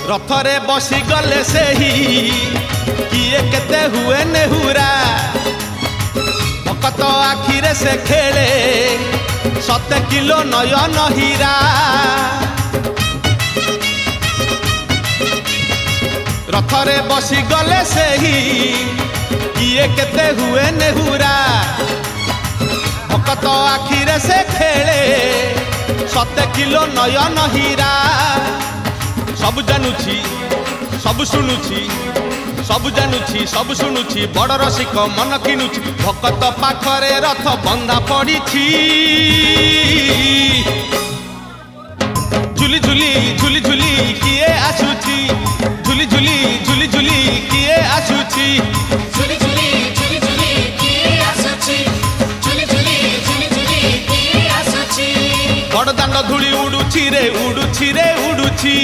रथरे बसी गले से ही किए केते हुए नेहुरा भकत आखिरे से खेले 7 किलो नयन हीरा रथरे बसी गले से ही किए केते हुए नेहुरा भकत आखिरे से खेले 7 किलो नयन हीरा सब जानुची सब शुणुची सब जानुची सब शुणुची बड़ रसिक मन किनुची भकत पाखरे रथ बंधा पड़ी झुली झुली झुली झुली किए आसुची झुली झुली झुली झुली किए आसुची झुली झुली झुली झुली किए आसुची झुली झुली झुली झुली किए आसुची बड़ दांड धूली उड़ुची रे उड़ुची रे उड़ुची